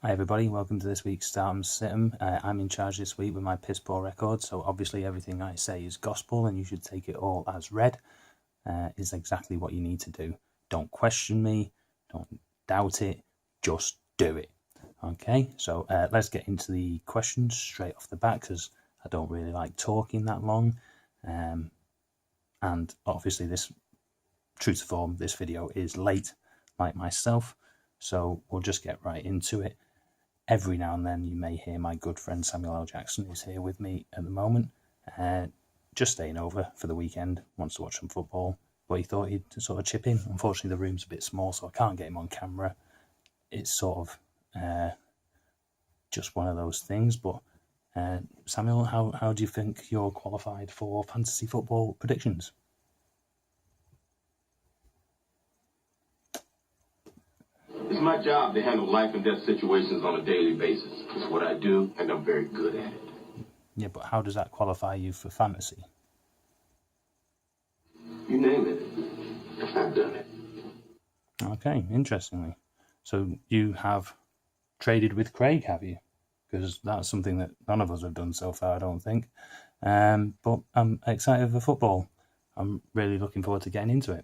Hi everybody, welcome to this week's Start 'em Sit 'em. I'm in charge this week with my piss poor record, so obviously everything I say is gospel and you should take it all as read. Is exactly what you need to do. Don't question me, don't doubt it, just do it. Okay, so let's get into the questions straight off the bat because I don't really like talking that long. And obviously this, true to form, this video is late like myself, so we'll just get right into it. Every now and then you may hear my good friend Samuel L. Jackson, who's here with me at the moment, just staying over for the weekend, wants to watch some football, but he thought he'd sort of chip in. Unfortunately, the room's a bit small, so I can't get him on camera. It's sort of just one of those things, but Samuel, how do you think you're qualified for fantasy football predictions? It's my job to handle life and death situations on a daily basis. It's what I do, and I'm very good at it. Yeah, but how does that qualify you for fantasy? You name it, I've done it. Okay, interestingly. So you have traded with Craig, have you? Because that's something that none of us have done so far, I don't think. But I'm excited for football. I'm really looking forward to getting into it.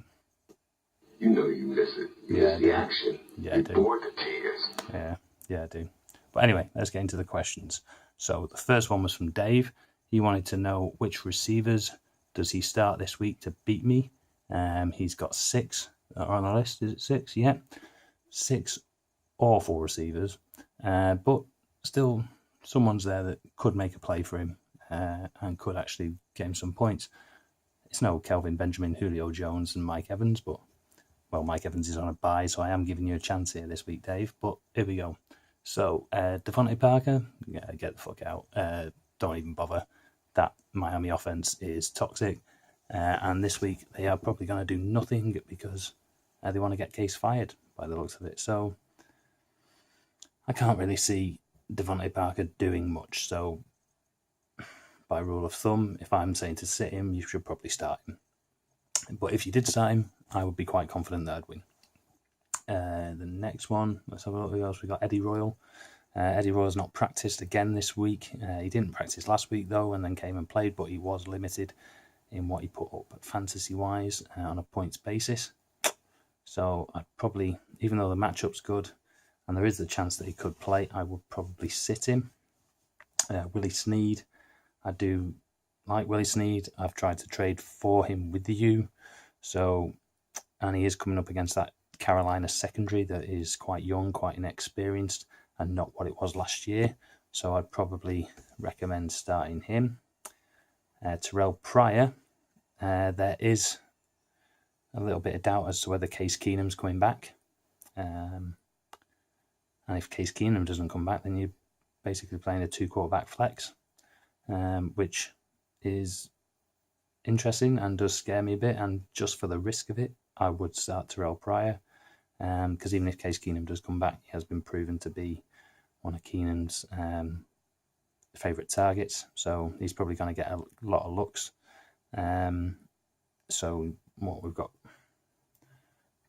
You know you miss it. You miss the action. Yeah, you I do. bored the tears. Yeah, I do. But anyway, let's get into the questions. So the first one was from Dave. He wanted to know which receivers does he start this week to beat me. He's got 6 on the list. Is it 6? Yeah. 6 awful receivers. But still, someone's there that could make a play for him and could actually get him some points. It's no Kelvin Benjamin, Julio Jones, and Mike Evans, but well, Mike Evans is on a bye, so I am giving you a chance here this week, Dave. But here we go. So, Devontae Parker, yeah, get the fuck out. Don't even bother. That Miami offense is toxic. And this week, they are probably going to do nothing because they want to get Case fired by the looks of it. So, I can't really see Devontae Parker doing much. So, by rule of thumb, if I'm saying to sit him, you should probably start him. But if you did start him, I would be quite confident that I'd win. The next one, let's have a look who else we got. Eddie Royal. Eddie Royal's not practiced again this week. He didn't practice last week though, and then came and played, but he was limited in what he put up fantasy-wise on a points basis. So I'd probably, even though the matchup's good, and there is the chance that he could play, I would probably sit him. Willie Snead, I do like Willie Snead. I've tried to trade for him with the U. So, and he is coming up against that Carolina secondary that is quite young, quite inexperienced, and not what it was last year. So I'd probably recommend starting him. Terrell Pryor, there is a little bit of doubt as to whether Case Keenum's coming back. And if Case Keenum doesn't come back, then you're basically playing a 2-quarterback flex, which is interesting and does scare me a bit. And just for the risk of it, I would start Terrell Pryor, because even if Case Keenum does come back, he has been proven to be one of Keenum's favourite targets, so he's probably going to get a lot of looks. So what we've got,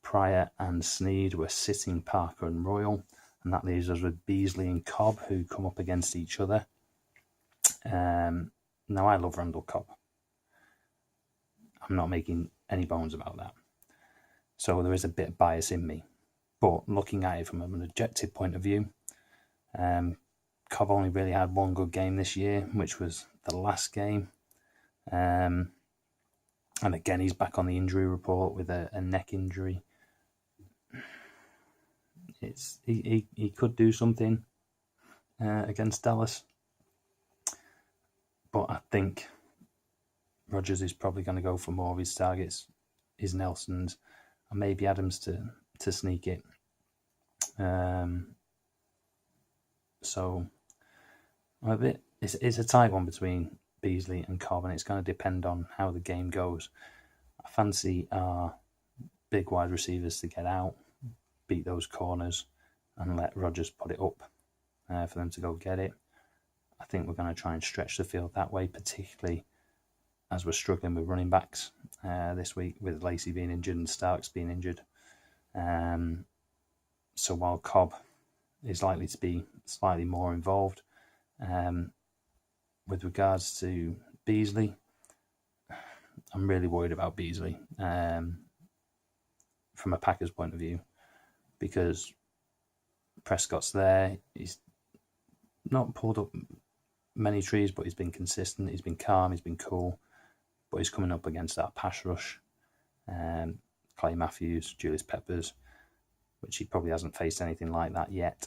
Pryor and Snead, we're sitting Parker and Royal, and that leaves us with Beasley and Cobb, who come up against each other. Now I love Randall Cobb. I'm not making any bones about that. So there is a bit of bias in me. But looking at it from an objective point of view, Cobb only really had one good game this year, which was the last game. And again, he's back on the injury report with a neck injury. He could do something against Dallas. But I think Rodgers is probably going to go for more of his targets, his Nelsons, and maybe Adams to sneak it. So it's a tight one between Beasley and Cobb, and it's going to depend on how the game goes. I fancy our big wide receivers to get out, beat those corners, and let Rodgers put it up for them to go get it. I think we're going to try and stretch the field that way, particularly as we're struggling with running backs this week, with Lacey being injured and Starks being injured. So while Cobb is likely to be slightly more involved. With regards to Beasley, I'm really worried about Beasley from a Packers point of view, because Prescott's there. He's not pulled up many trees, but he's been consistent. He's been calm. He's been cool. But he's coming up against our pass rush. Clay Matthews, Julius Peppers, which he probably hasn't faced anything like that yet.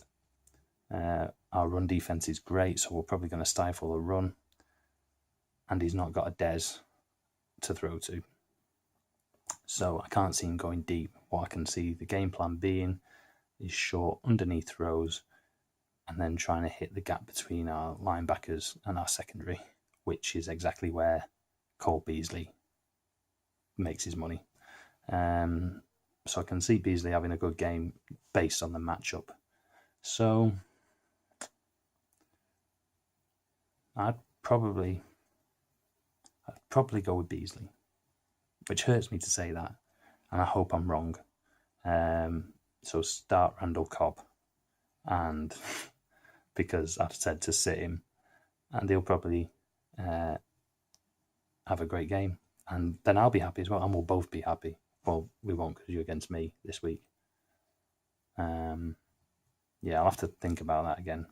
Our run defense is great, so we're probably going to stifle a run. And he's not got a Dez to throw to. So I can't see him going deep. What I can see the game plan being is short underneath throws and then trying to hit the gap between our linebackers and our secondary, which is exactly where Cole Beasley makes his money. So I can see Beasley having a good game based on the matchup. So I'd probably go with Beasley, which hurts me to say that, and I hope I'm wrong. So start Randall Cobb, and because I've said to sit him, and he'll probably have a great game, and then I'll be happy as well, and we'll both be happy. Well, we won't, because you're against me this week. Yeah, I'll have to think about that again,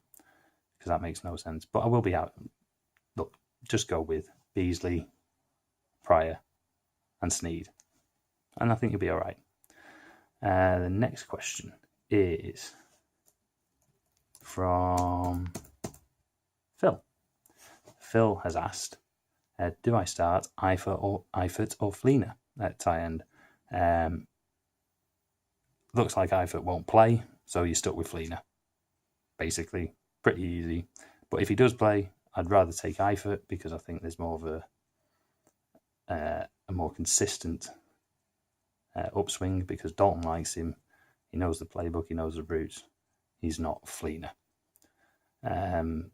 because that makes no sense. But I will be out. Look, just go with Beasley, Pryor, and Snead, and I think you'll be all right. The next question is from Phil. Phil has asked, do I start Eifert or Fleener at tie end? Looks like Eifert won't play, so you're stuck with Fleener. Basically, pretty easy. But if he does play, I'd rather take Eifert, because I think there's more of a more consistent upswing, because Dalton likes him. He knows the playbook. He knows the routes. He's not Fleener. And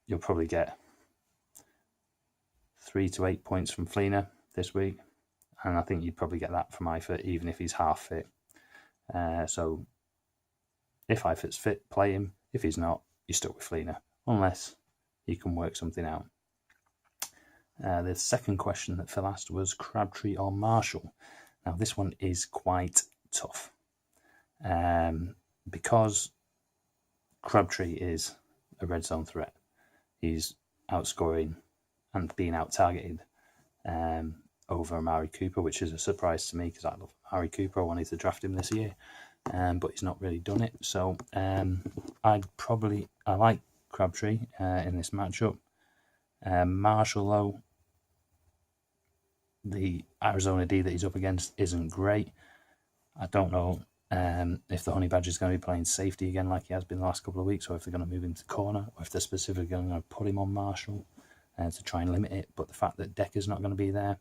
you'll probably get 3 to 8 points from Fleener this week. And I think you'd probably get that from Eifert, even if he's half fit. So if Eifert's fit, play him. If he's not, you're stuck with Fleener, unless you can work something out. The second question that Phil asked was Crabtree or Marshall. Now, this one is quite tough, because Crabtree is a red zone threat. He's outscoring and being out-targeted over Amari Cooper, which is a surprise to me, because I love Amari Cooper. I wanted to draft him this year, but he's not really done it. So I like Crabtree in this matchup. Marshall, though, the Arizona D that he's up against isn't great. I don't know if the Honey Badger is going to be playing safety again like he has been the last couple of weeks, or if they're going to move him to corner, or if they're specifically going to put him on Marshall to try and limit it. But the fact that Decker's not going to be there,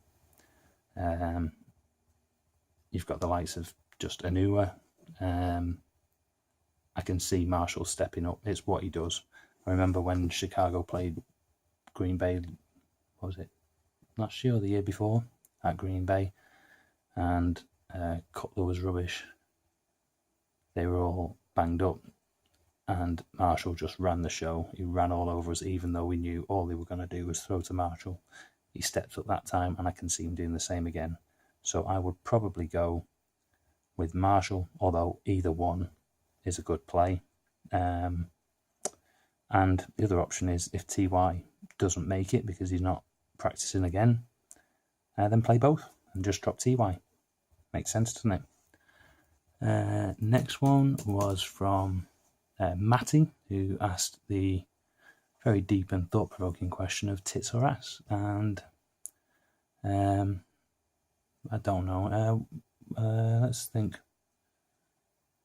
you've got the likes of just Anua. I can see Marshall stepping up. It's what he does. I remember when Chicago played Green Bay, what was it, last year or the year before, at Green Bay, and Cutler was rubbish. They were all banged up, and Marshall just ran the show. He ran all over us, even though we knew all they were going to do was throw to Marshall. He stepped up that time, and I can see him doing the same again. So I would probably go with Marshall, although either one is a good play. And the other option is, if TY doesn't make it because he's not practicing again, then play both and just drop TY. Makes sense, doesn't it? Next one was from Matty, who asked the very deep and thought-provoking question of tits or ass. And I don't know. Let's think.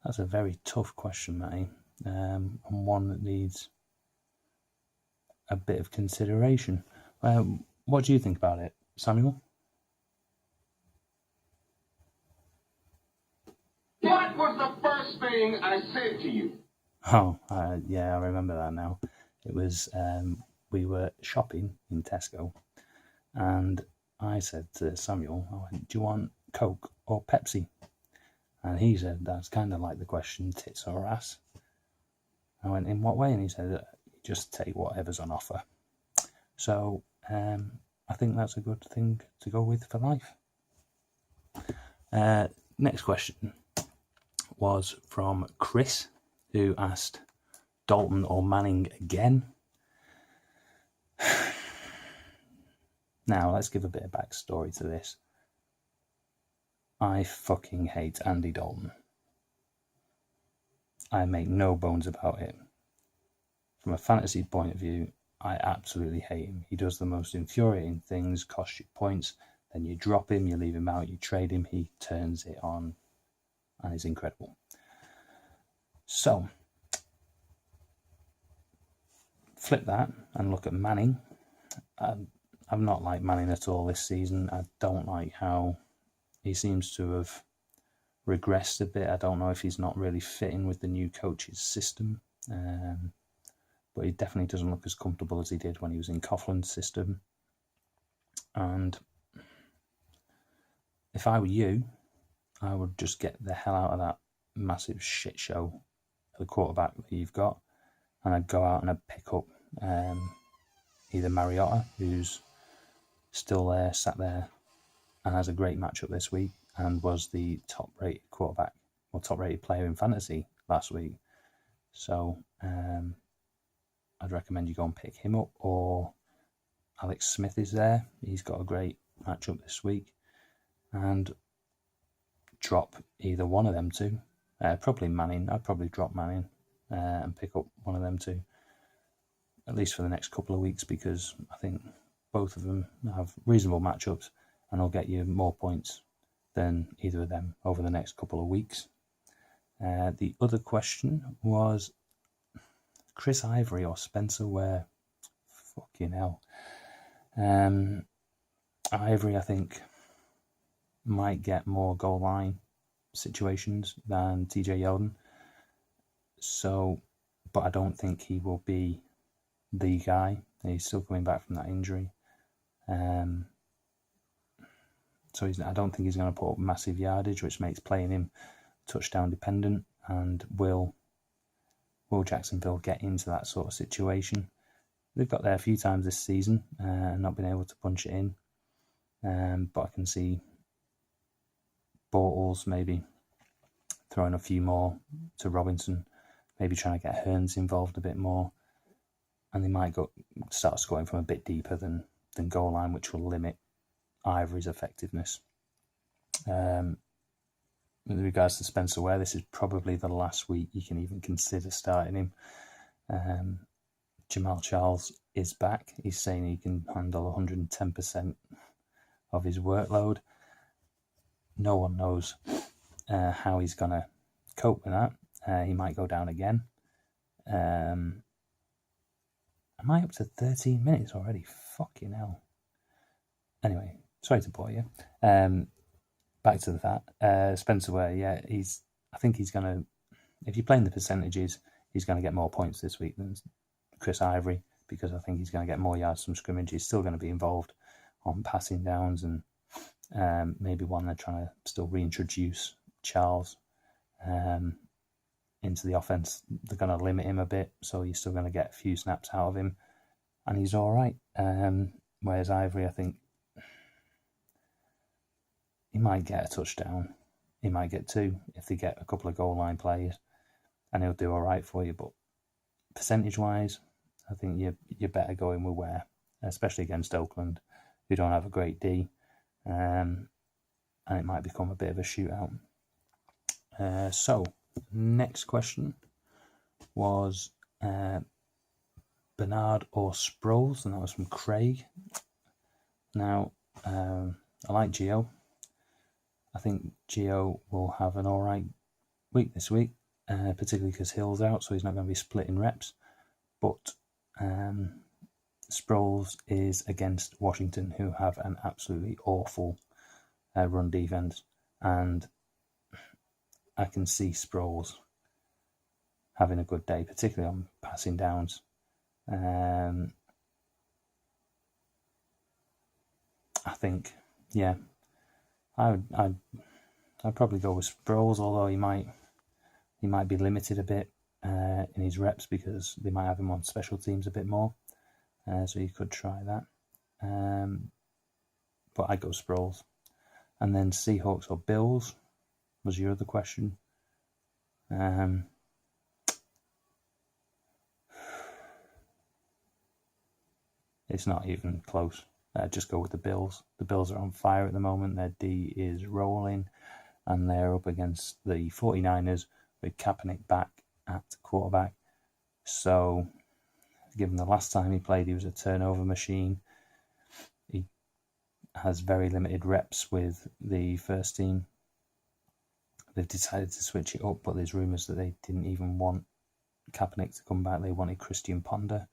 That's a very tough question, Matty, and one that needs a bit of consideration. What do you think about it, Samuel? What was the first thing I said to you? Oh, yeah, I remember that now. It was, we were shopping in Tesco, and I said to Samuel, do you want Coke or Pepsi? And he said, that's kind of like the question, tits or ass. I went, in what way? And he said, just take whatever's on offer. So I think that's a good thing to go with for life. Next question was from Chris, who asked, Dalton or Manning again? Now, let's give a bit of backstory to this. I fucking hate Andy Dalton. I make no bones about it. From a fantasy point of view, I absolutely hate him. He does the most infuriating things, cost you points, then you drop him, you leave him out, you trade him, he turns it on, and he's incredible. So, flip that and look at Manning. I've not liked Manning at all this season. I don't like how he seems to have regressed a bit. I don't know if he's not really fitting with the new coach's system. But he definitely doesn't look as comfortable as he did when he was in Coughlin's system. And if I were you, I would just get the hell out of that massive shit show for the quarterback that you've got, and I'd go out and I'd pick up either Mariota, who's still there, sat there, and has a great matchup this week, and was the top-rated quarterback, or top-rated player in fantasy last week. So I'd recommend you go and pick him up, or Alex Smith is there. He's got a great matchup this week, and drop either one of them two. Probably Manning. I'd probably drop Manning and pick up one of them two, at least for the next couple of weeks, because I think both of them have reasonable matchups and will get you more points than either of them over the next couple of weeks. The other question was Chris Ivory or Spencer Ware. Fucking hell. Ivory, I think, might get more goal line situations than TJ Yeldon. So, but I don't think he will be the guy. He's still coming back from that injury. So I don't think he's going to put up massive yardage, which makes playing him touchdown dependent. And will Jacksonville get into that sort of situation? They've got there a few times this season and not been able to punch it in. But I can see Bortles maybe throwing a few more to Robinson, maybe trying to get Hearns involved a bit more. And they might start scoring from a bit deeper than goal line, which will limit Ivory's effectiveness. With regards to Spencer Ware, this is probably the last week you can even consider starting him. Jamal Charles is back. He's saying he can handle 110% of his workload. No one knows how he's going to cope with that. He might go down again. Am I up to 13 minutes already? Fucking hell. Anyway, sorry to bore you. Back to that. Spencer Ware, yeah, I think he's going to, if you're playing the percentages, he's going to get more points this week than Chris Ivory, because I think he's going to get more yards from scrimmage. He's still going to be involved on passing downs, and maybe one they're trying to still reintroduce Charles into the offense. They're going to limit him a bit, so you're still going to get a few snaps out of him, and he's all right. Whereas Ivory, I think he might get a touchdown. He might get two if they get a couple of goal line plays, and he'll do all right for you. But percentage-wise, I think you're better going with Ware, especially against Oakland, who don't have a great D, and it might become a bit of a shootout. So, next question was Bernard or Sproles, and that was from Craig. Now, I like Gio. I think Gio will have an all right week this week, particularly because Hill's out, so he's not going to be splitting reps. But Sproles is against Washington, who have an absolutely awful run defense, and I can see Sproles having a good day, particularly on passing downs. I think, yeah, I'd I'd probably go with Sproles, although he might be limited a bit in his reps because they might have him on special teams a bit more. So you could try that. But I'd go Sproles. And then Seahawks or Bills was your other question. It's not even close. Just go with the Bills. The Bills are on fire at the moment. Their D is rolling, and they're up against the 49ers with Kaepernick back at quarterback. So, given the last time he played, he was a turnover machine. He has very limited reps with the first team. They've decided to switch it up, but there's rumours that they didn't even want Kaepernick to come back. They wanted Christian Ponder.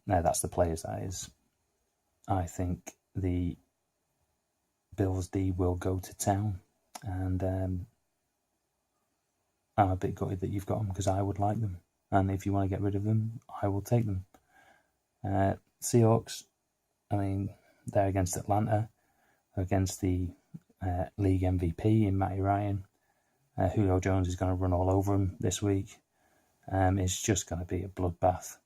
Now, that's the players, that is. I think the Bills D will go to town, and I'm a bit gutted that you've got them because I would like them. And if you want to get rid of them, I will take them. Seahawks, I mean, they're against Atlanta, against the league MVP in Matty Ryan. Julio Jones is going to run all over him this week. It's just going to be a bloodbath.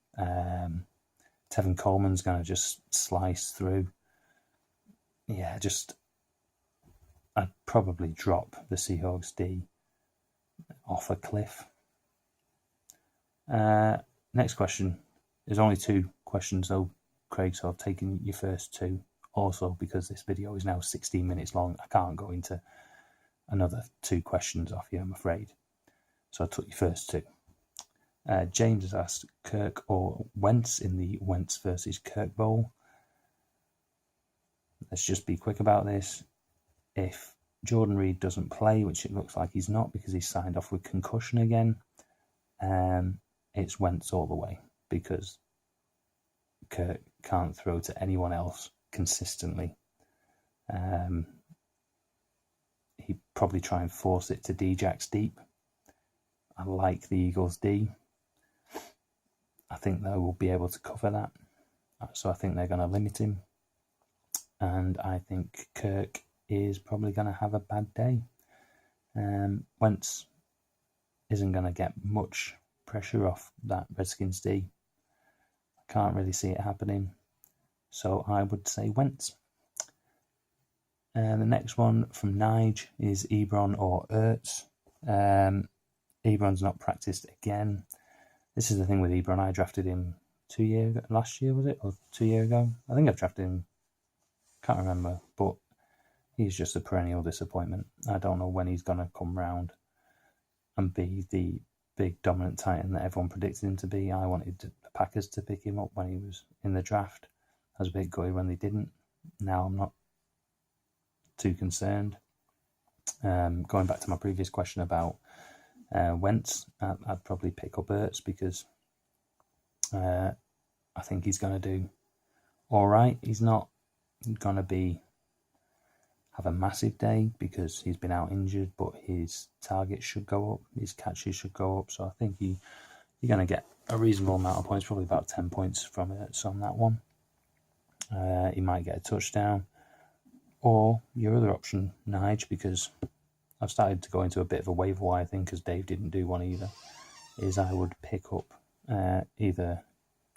Tevin Coleman's going to just slice through. Yeah, I'd probably drop the Seahawks D off a cliff. Next question. There's only 2 questions though, Craig, so I've taken your first 2. Also, because this video is now 16 minutes long, I can't go into another 2 questions off you, I'm afraid. So I took your first 2. James has asked Kirk or Wentz in the Wentz versus Kirk Bowl. Let's just be quick about this. If Jordan Reed doesn't play, which it looks like he's not because he's signed off with concussion again, it's Wentz all the way because Kirk can't throw to anyone else consistently. He'd probably try and force it to D-Jax deep. I like the Eagles D. I think they will be able to cover that. So I think they're going to limit him. And I think Kirk is probably going to have a bad day. Wentz isn't going to get much pressure off that Redskins D. I can't really see it happening. So I would say Wentz. And the next one from Nige is Ebron or Ertz. Ebron's not practiced again. This is the thing with Ebron. I drafted him last year was it? Or 2 years ago? I think I've drafted him, can't remember, but he's just a perennial disappointment. I don't know when he's going to come round and be the big dominant titan that everyone predicted him to be. I wanted the Packers to pick him up when he was in the draft. I was a bit gutted when they didn't. Now I'm not too concerned. Going back to my previous question about Wentz, I'd probably pick up Ertz because I think he's going to do all right. He's not going to have a massive day because he's been out injured, but his targets should go up, his catches should go up. So I think you're going to get a reasonable amount of points, probably about 10 points from Ertz on that one. He might get a touchdown. Or your other option, Nige, because I've started to go into a bit of a waiver wire thing because Dave didn't do one either, is I would pick up either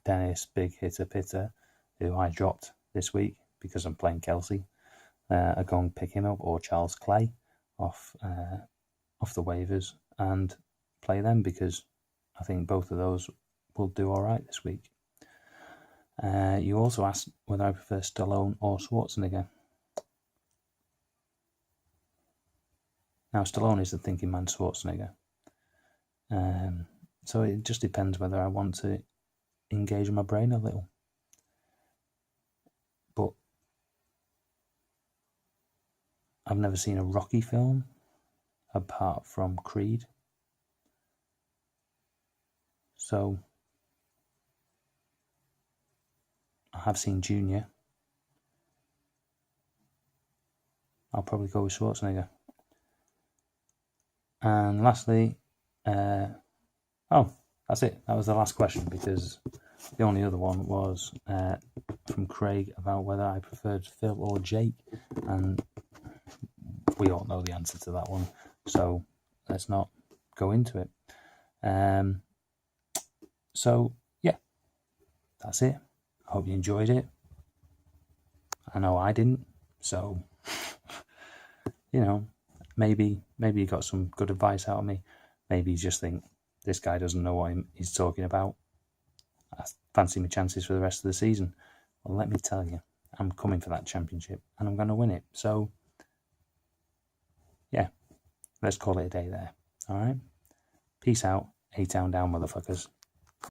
Dennis Big Hitter Pitter, who I dropped this week because I'm playing Kelsey. I'd go and pick him up, or Charles Clay off the waivers and play them because I think both of those will do all right this week. You also asked whether I prefer Stallone or Schwarzenegger. Now, Stallone is the thinking man, Schwarzenegger. So it just depends whether I want to engage my brain a little. But I've never seen a Rocky film apart from Creed. So I have seen Junior. I'll probably go with Schwarzenegger. And lastly, that's it. That was the last question because the only other one was from Craig about whether I preferred Phil or Jake. And we all know the answer to that one. So let's not go into it. So yeah, that's it. I hope you enjoyed it. I know I didn't. So, you know, maybe you got some good advice out of me. Maybe you just think this guy doesn't know what he's talking about. I fancy my chances for the rest of the season. Well, let me tell you, I'm coming for that championship and I'm going to win it. So, yeah, let's call it a day there. All right? Peace out. A-Town down, motherfuckers.